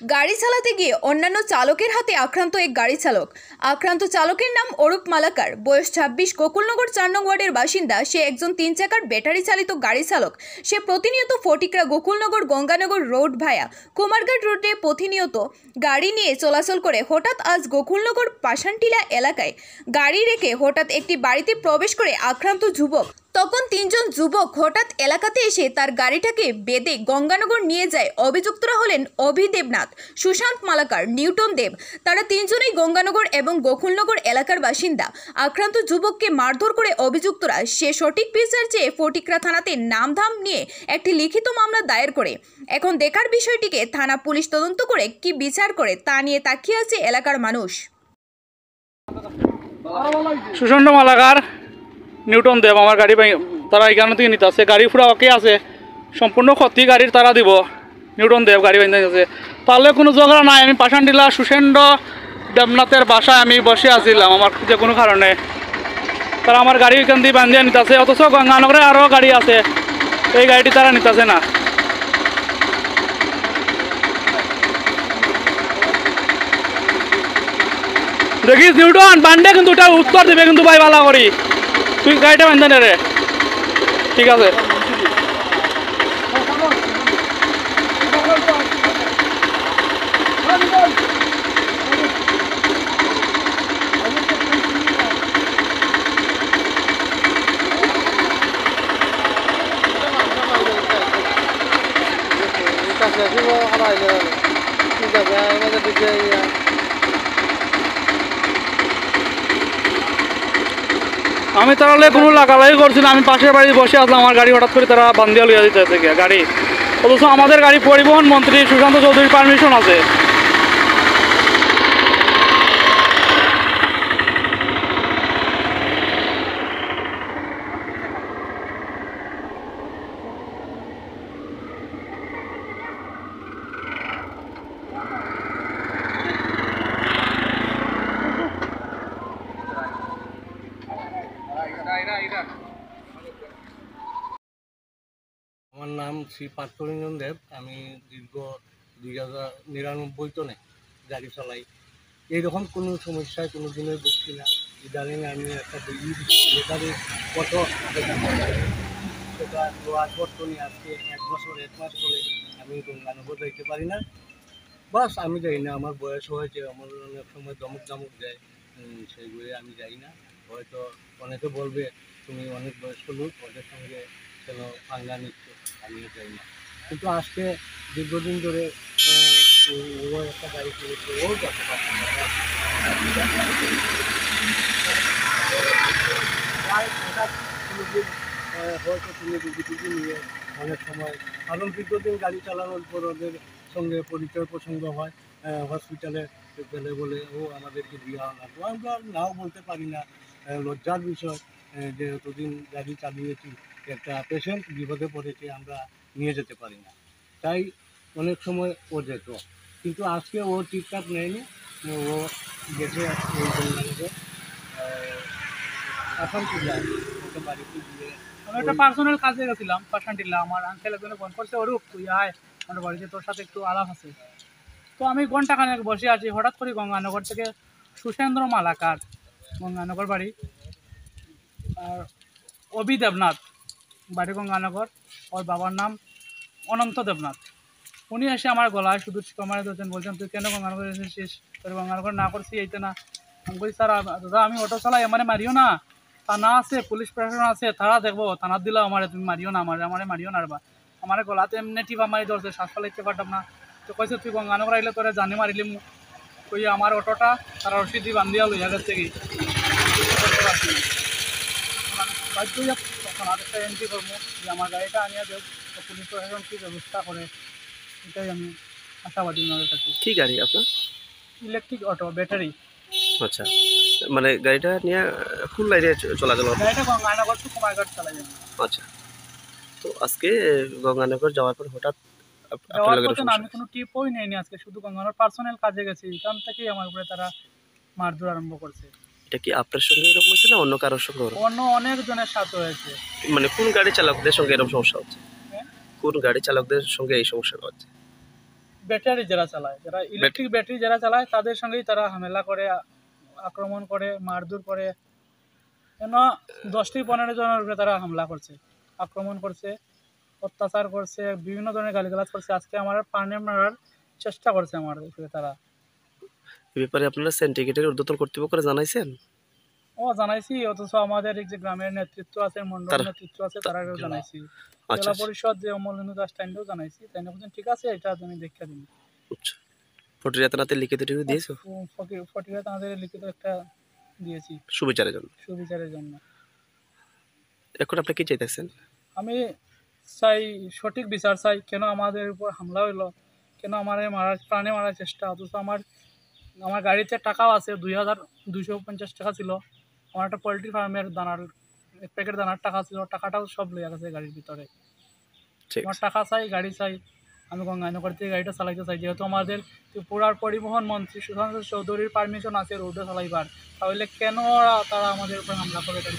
গাড়ি চালাতে গিয়ে অন্যান্য চালকের হাতে আক্রান্ত এক গাড়ি চালক। আক্রান্ত চালকের নাম অরূপ মালাকার, বয়স 26, গোকুলনগর 4 নং ওয়ার্ডের বাসিন্দা। সে একজন 3 চাকার ব্যাটারি চালিত গাড়ি চালক। সে প্রতিনিয়ত ফটিকরা গোকুলনগর গঙ্গানগর রোড ভায়া কুমারঘাট রোডে প্রতিনিয়ত গাড়ি নিয়ে চলাচল করে। হঠাৎ আজ গোকুলনগর পাশানটিলা এলাকায় গাড়ি রেখে হঠাৎ একটি বাড়িতে প্রবেশ করে আক্রান্ত যুবক। তখন 3 জন যুবক হঠাৎ এলাকাতে এসে তার গাড়িটাকে বেঁধে গঙ্গানগর নিয়ে যায়। অভিযুক্তরা হলেন অভি দেবনাথ, সুশান্ত মালাকার, নিউটন দেব। তারা 3 জনেই গঙ্গানগর এবং গোকুলনগর এলাকার বাসিন্দা। আক্রান্ত যুবককে মারধর করে অভিযুক্তরা সে সঠিক বিচার চেয়ে ফটিকরা থানাতে নামধাম নিয়ে একটি লিখিত মামলা দায়ের করে। এখন দেখার বিষয়টিকে থানা পুলিশ তদন্ত করে কি বিচার করে তা নিয়ে তাকিয়ে আছে এলাকার মানুষ। সুশান্ত মালাকার, নিউটন দেব আমার গাড়ি তারা এখান থেকে নিতে আছে। গাড়ি পুরা ওকে আছে, সম্পূর্ণ ক্ষতি গাড়ির তারা দিব। নিউটন দেব গাড়ি বাঁধতে আছে, তাহলে কোনো ঝগড়া নাই। আমি পাশানটিলা সুশেন্দ্র দেবনাথের বাসায় আমি বসে আছিলাম আমার যে কোনো কারণে। তারা আমার গাড়ি এখান দিয়ে বান্ধিয়ে নিতে আছে, অথচ গঙ্গানগরে আরও গাড়ি আছে, এই গাড়িটি তারা নিতেছে না। দেখিস নিউটন বান্ডে কিন্তু ওটা উত্তর দেবে কিন্তু ভাই ভালো করি, তুই গাড়িটা বান্ধে নে রে। ঠিক আছে, আমি তাহলে কোনো লাগালাই করছি না। আমি পাশের বাড়ি বসে আসলাম, আমার গাড়ি হঠাৎ করে তারা বান্ধিয়া লইয়া দিতে আছে গাড়ি, অথচ আমাদের গাড়ি পরিবহন মন্ত্রী সুশান্ত চৌধুরীর পারমিশন আছে। আমার নাম শ্রী পার্থরঞ্জন দেব। আমি দীর্ঘ 2099 টনে গাড়ি চালাই। এইরকম কোনো সমস্যায় কোনো দিনের ভুগছি না। ইদানিং আমি একটা বেকারি কত সেটা লোয়ার বর্তনে আজকে 1 বছর 1 মাস করে আমি গঙ্গানগর যাইতে পারি না। বাস আমি যাই না, আমার বয়স হয়েছে, আমার অনেক সময় দমক দেয়, সেইগুলো আমি যাই না। হয়তো অনেকে বলবে তুমি অনেক বয়স্ক লোক, ওদের সঙ্গে কেন পাঙ্গা নিচ্ছ, আমিও যাই না। কিন্তু আজকে দীর্ঘদিন ধরে ও একটা গাড়ি কিনেছে, ও যাতে পারছে না। হয়তো তুমি দিদি নিয়ে অনেক সময়, কারণ দীর্ঘদিন গাড়ি চালানোর পর ওদের সঙ্গে পরিচয় প্রসঙ্গ হয়, হসপিটালে গেলে বলে ও আমাদেরকে দিয়ে আনা, তো আমরা নাও বলতে পারি না। লজ্জার বিষয় যে এতদিন গাড়ি চালিয়েছি, একটা পেশেন্ট বিপদে পড়েছে, আমরা নিয়ে যেতে পারি না। তাই অনেক সময় ও যেত, কিন্তু আজকে ও ঠিকঠাক নেয়নি। ও গেছে এই গঙ্গানগরে পাশানটিলা, ওকে বাড়িতে গিয়ে আমি একটা পার্সোনাল কাজে গেছিলাম পাশানটিলা। আমার আঙ্কেল একজনে ফোন করছে, অরূপ তুই আয় আমার বাড়িতে, তোর সাথে একটু আলাপ আছে। তো আমি ঘন্টাখানেক বসে আছি, হঠাৎ করে গঙ্গানগর থেকে সুশেন্দ্র মালাকার, গঙ্গানগর বাড়ি, আর অভি দেবনাথ বাড়ি গঙ্গানগর, ওর বাবার নাম অনন্ত দেবনাথ। উনি এসে আমার গলায় শুধু কমারে ধরছেন, বলছেন তুই কেন গঙ্গানগর এসেছিস, তোর গঙ্গানগর না করছি এইতে না। আমি বলছি স্যার দাদা আমি অটো চালাই, আমারে মারিও না, থানা আছে, পুলিশ প্রশাসন আছে, তারা দেখবো, থানা দিলেও আমারে তুমি মারিও না, আমারে মারিও না। আমার গলাতে এমনি টিপা মারি ধরছে, শ্বাস ফেলাইতে পারতাম না। তো কইছে তুই গঙ্গানগর আইলে তোরে জানি মারিলি। কই আমার অটোটা তারা রশিদি বান্ধিয়া লইয়া গেছে কি বাধ্য হইয়া তখন আরেকটা এন্ট্রি করবো যে আমার গাড়িটা আনিয়া দেব, তো পুলিশ প্রশাসন কী ব্যবস্থা করে, এটাই আমি আশাবাদী ওনাদের কাছে। কি গাড়ি আপনার? Electric auto, battery. আচ্ছা, মানে গাড়িটা নিয়ে কোন লাইনে চলাচল? গাড়িটা গঙ্গানগর টু কুমারঘাট চালাই যাবে। আচ্ছা, তো আজকে গঙ্গানগর যাওয়ার পর হঠাৎ আমি কোনো টিপই নেইনি আজকে, শুধু গঙ্গানগর পার্সোনাল কাজে গেছি, এখান থেকেই আমার উপরে তারা মারধর আরম্ভ করছে। এটা কি আপনার সঙ্গে এরকম হয়েছে না অন্য কারোর সঙ্গে? অন্য অনেক জনের সাথে হয়েছে। মানে কোন গাড়ি চালকদের সঙ্গে এরকম সমস্যা হচ্ছে? হ্যাঁ? কোন গাড়ি চালকদের সঙ্গে এই সমস্যা হচ্ছে? ব্যাটারি যারা চালায়, যারা ইলেকট্রিক ব্যাটারি যারা চালায় তাদের সঙ্গেই তারা হামলা করে, আক্রমণ করে, মারধর করে। কেন 10-15 জনের উপরে তারা হামলা করছে, আক্রমণ করছে, অত্যাচার করছে, বিভিন্ন ধরনের গালিগালাজ করছে। আজকে আমার প্রাণে মারার চেষ্টা করছে আমার উপরে তারা। এই ব্যাপারে আপনারা সিন্ডিকেটের ঊর্ধ্বতন কর্তৃপক্ষরা জানাইছেন? জানাইছি, অথচ আমাদের এই যে গ্রামের নেতৃত্ব আছে, মন্ডল নেতৃত্ব আছে, তারাও জানাইছি। আচ্ছা জেলা পরিষদ যে অমলিন্দু দাস টাইন্ডেও জানাইছি, তাই না বলছেন ঠিক আছে এটা তুমি দেখে দিন। আচ্ছা, ফটিয়া থানাতে লিখিত দিয়েছো ফটিয়া তাদের লিখিত একটা দিয়েছি সুবিচারের জন্য? সুবিচারের জন্য। এখন আপনি কি চাইতেছেন? আমি চাই সঠিক বিচার চাই। কেন আমাদের উপর হামলা হইলো, কেন আমার প্রাণে মারার চেষ্টা, অথচ আমার গাড়িতে টাকাও আছে, 2250 টাকা ছিল। আমার একটা পোলট্রি ফার্মের দানার 1 প্যাকেট দানার টাকা ছিল, টাকাটাও সব লইয়া গেছে গাড়ির ভিতরে। ঠিক আমার আছে। টাকা চাই, গাড়ি চাই। আমি গঙ্গানগর থেকে গাড়িটা চালাইতে চাই, যেহেতু আমাদের ত্রিপুরার পরিবহন মন্ত্রী সুশান্ত চৌধুরীর পারমিশন আছে রোডে চালাইবার, তাহলে কেন তারা আমাদের উপর হামলা করে গাড়ি